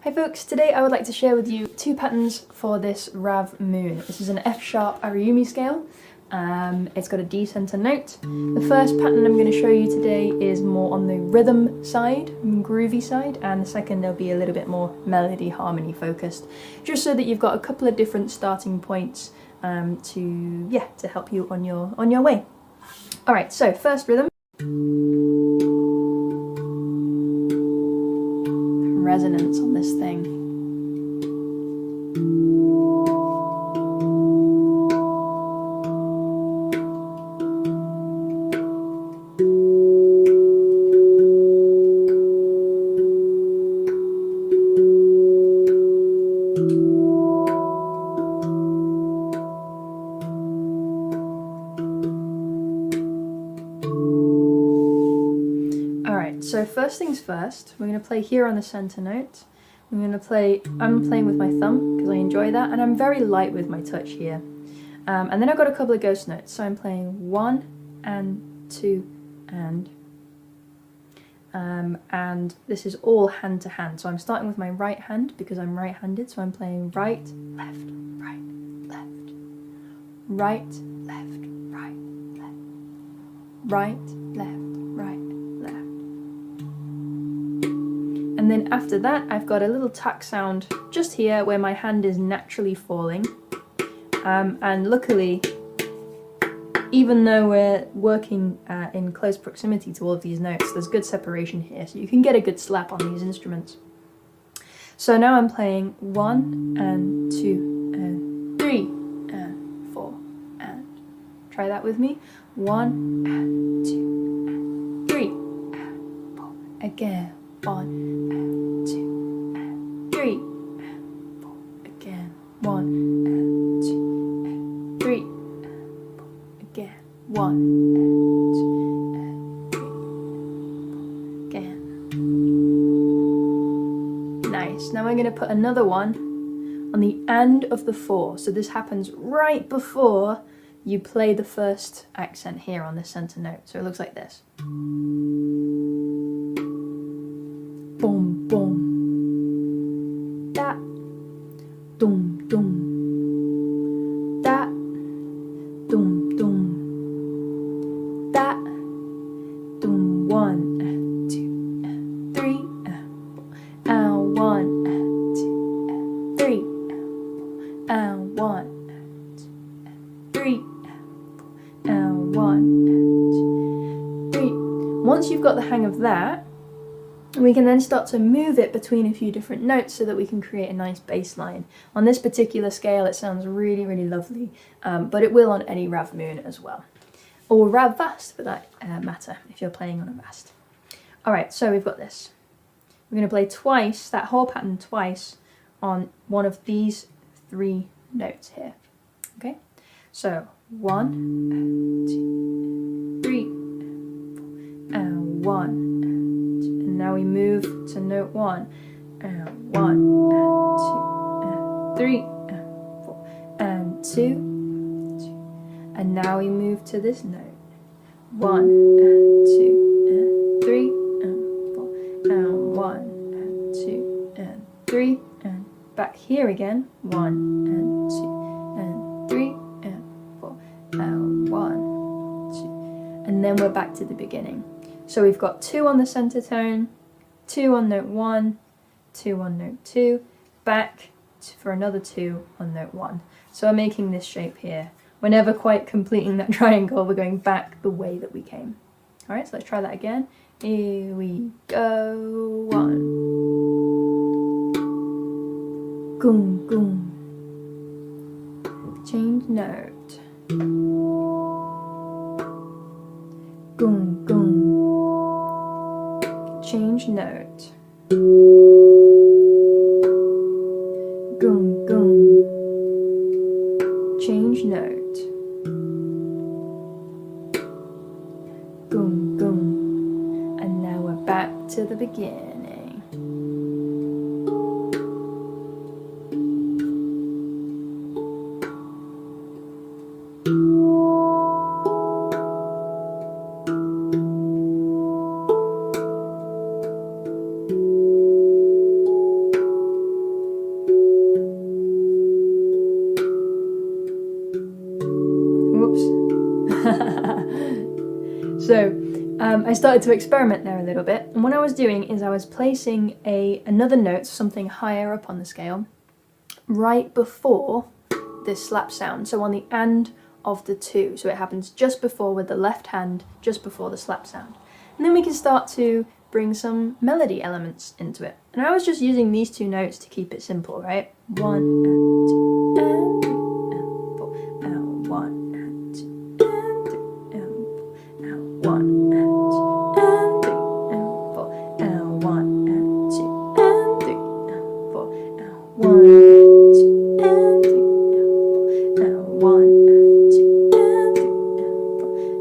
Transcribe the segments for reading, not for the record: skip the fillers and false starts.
Hi folks, today I would like to share with you two patterns for this RAV Moon. This is an F sharp Ariumi scale. It's got a D center note. The first pattern I'm going to show you today is more on the rhythm side, groovy side, and the second there'll be a little bit more melody harmony focused, just so that you've got a couple of different starting points to help you on your way. Alright, so first rhythm. Resonance on this thing. Alright, so first things first, we're going to play here on the center note. I'm playing with my thumb because I enjoy that, and I'm very light with my touch here. And then I've got a couple of ghost notes, so I'm playing 1 and 2 and this is all hand to hand. So I'm starting with my right hand because I'm right-handed, so I'm playing right, left, right, left, right, left, right, left, right, left, right, left. And then after that, I've got a little tack sound just here where my hand is naturally falling. And luckily, even though we're working in close proximity to all of these notes, there's good separation here, so you can get a good slap on these instruments. So now I'm playing 1 and 2 and 3 and 4 and try that with me. 1 and 2 and 3 and 4 again. 1 and 2 and 3 and 4 again. 1 and 2 and 3 and 4 again. 1 and 2 and 3 and 4 again. Nice. Now I'm going to put another one on the end of the 4. So this happens right before you play the first accent here on the center note. So it looks like this. Boom, boom, da, doom, doom, da, doom, doom, da, doom. 1 and 2 and 3 and 4 and 1 and 2 and 3 and 4 and 1 and 2 and 3 and 4 and 1 and 2 3. Once you've got the hang of that, we can then start to move it between a few different notes so that we can create a nice bass line. On this particular scale it sounds really, really lovely, but it will on any RAV Moon as well. Or RAV Vast for that matter, if you're playing on a Vast. Alright, so we've got this. We're going to play twice, that whole pattern twice, on one of these 3 notes here. Okay? So 1 and 2 3 and 4 and 1. Now we move to note 1 and 1 and 2 and 3 and 4 and 2, and now we move to this note 1 and 2 and 3 and 4 and 1 and 2 and 3 and back here again 1 and 2 and 3 and 4 and 1 2, and then we're back to the beginning. So we've got 2 on the center tone, 2 on note 1, 2 on note 2, back for another 2 on note 1. So we're making this shape here. We're never quite completing that triangle, we're going back the way that we came. Alright, so let's try that again. Here we go. 1. Goom, goom. Change note. Goom, goom. Change note. Goom, goom. Change note. Goom, goom. And now we're back to the beginning. So I started to experiment there a little bit, and what I was doing is I was placing another note, something higher up on the scale, right before this slap sound, so on the and of the two, so it happens just before with the left hand, just before the slap sound. And then we can start to bring some melody elements into it. And I was just using these two notes to keep it simple, right? 1 and 2 and 3 and 4 and 1 and 2 and 3 and 4 and 1 and 2 and 3 and 4 and 1 and 2 and 3 and 4 and 1 and 2 and 3 and 4 and 1 and 2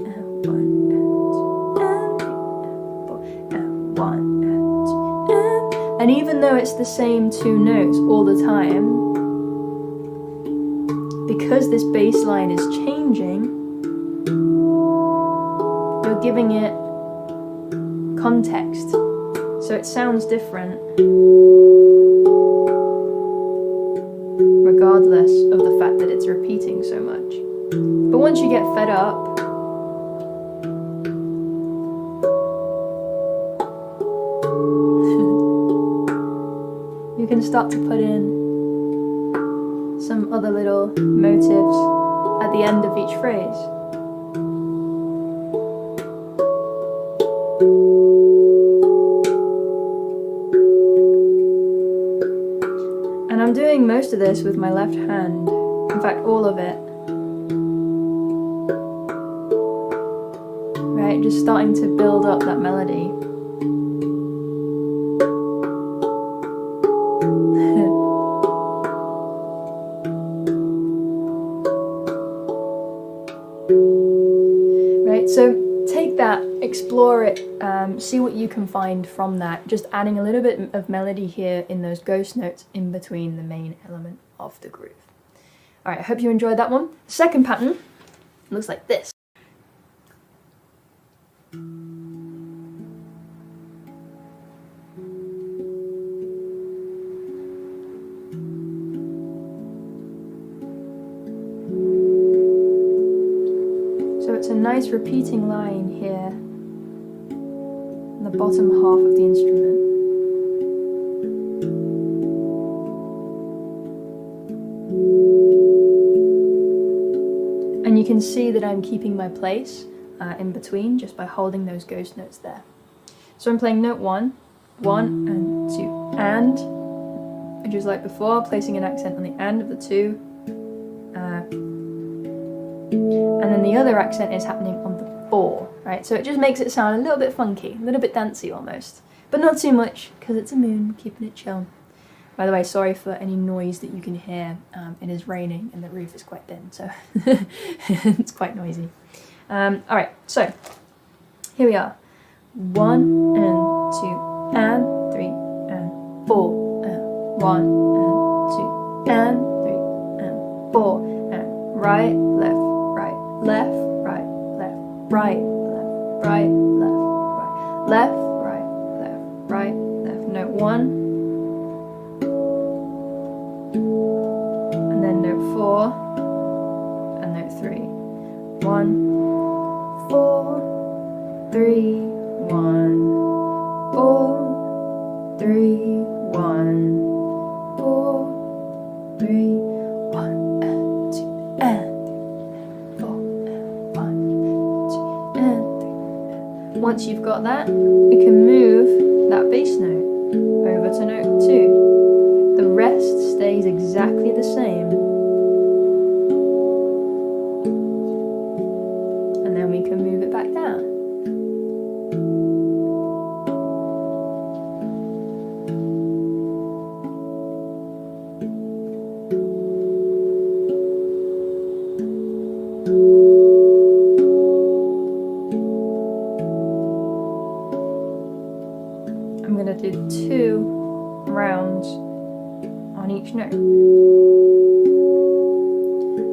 and 3 and 4 and 1 and 2 and 3 and 4 and 1 and 2 and even though it's the same two notes all the time, because this bass line is changing, you're giving it context, so it sounds different regardless of the fact that it's repeating so much. But once you get fed up, you can start to put in some other little motives at the end of each phrase. And I'm doing most of this with my left hand, in fact all of it. Right, just starting to build up that melody. So take that, explore it, see what you can find from that, just adding a little bit of melody here in those ghost notes in between the main element of the groove. Alright, I hope you enjoyed that one. Second pattern looks like this. So it's a nice repeating line here in the bottom half of the instrument. And you can see that I'm keeping my place in between just by holding those ghost notes there. So I'm playing note 1, 1 and 2, and, just like before, placing an accent on the and of the two. And then the other accent is happening on the 4, right? So it just makes it sound a little bit funky, a little bit dancey almost. But not too much, because it's a moon, keeping it chill. By the way, sorry for any noise that you can hear. It is raining and the roof is quite thin, so it's quite noisy. Alright, so here we are. 1 and 2 and 3 and 4 and 1 and 2 and 3 and 4 and right, left, right, left, right, left, right, left, right, left, right, left, right, left, right, left. Note 1, and then note 4, and note 3. 1, 4, 3, 1, 4, 3, 1, 4, 3, 1 and 2 and 3, 4 and 1, 2 and 3. Once you've got that, we can move that bass note over to note 2. The rest stays exactly the same. And then we can move it back down. I'm going to do 2 rounds on each note.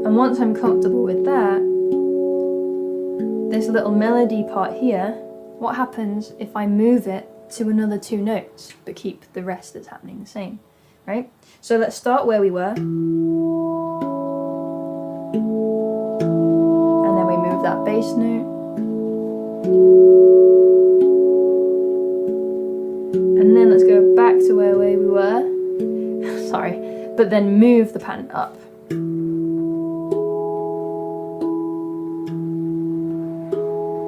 And once I'm comfortable with that, this little melody part here, what happens if I move it to another 2 notes but keep the rest that's happening the same, right? So let's start where we were, and then we move that bass note, And then let's go back to where we were. Sorry, but then move the pattern up.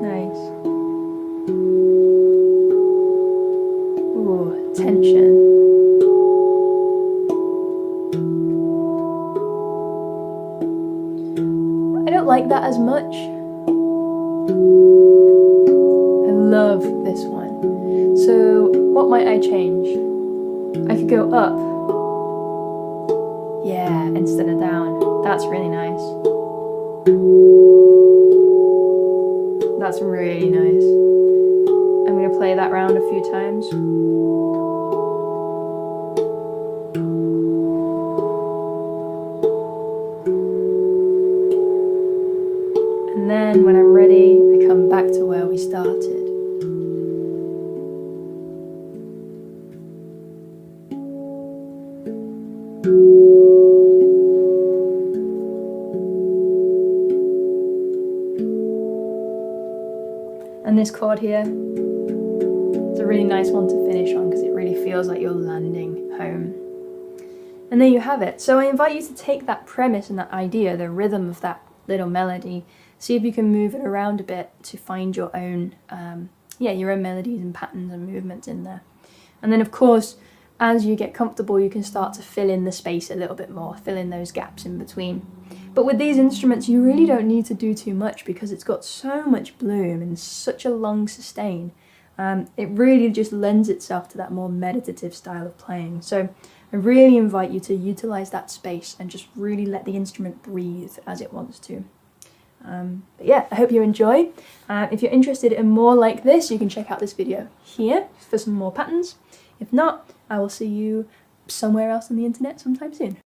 Nice. Ooh, tension. I don't like that as much. I love this one. So what might I change? I could go up. Yeah, instead of down. That's really nice. That's really nice. I'm going to play that round a few times. And then when I'm ready, I come back to where we started. And this chord here, it's a really nice one to finish on because it really feels like you're landing home. And there you have it. So I invite you to take that premise and that idea, the rhythm of that little melody, see if you can move it around a bit to find your own, your own melodies and patterns and movements in there. And then of course, as you get comfortable, you can start to fill in the space a little bit more, fill in those gaps in between. But with these instruments, you really don't need to do too much because it's got so much bloom and such a long sustain. It really just lends itself to that more meditative style of playing. So I really invite you to utilize that space and just really let the instrument breathe as it wants to. But yeah, I hope you enjoy. If you're interested in more like this, you can check out this video here for some more patterns. If not, I will see you somewhere else on the internet sometime soon.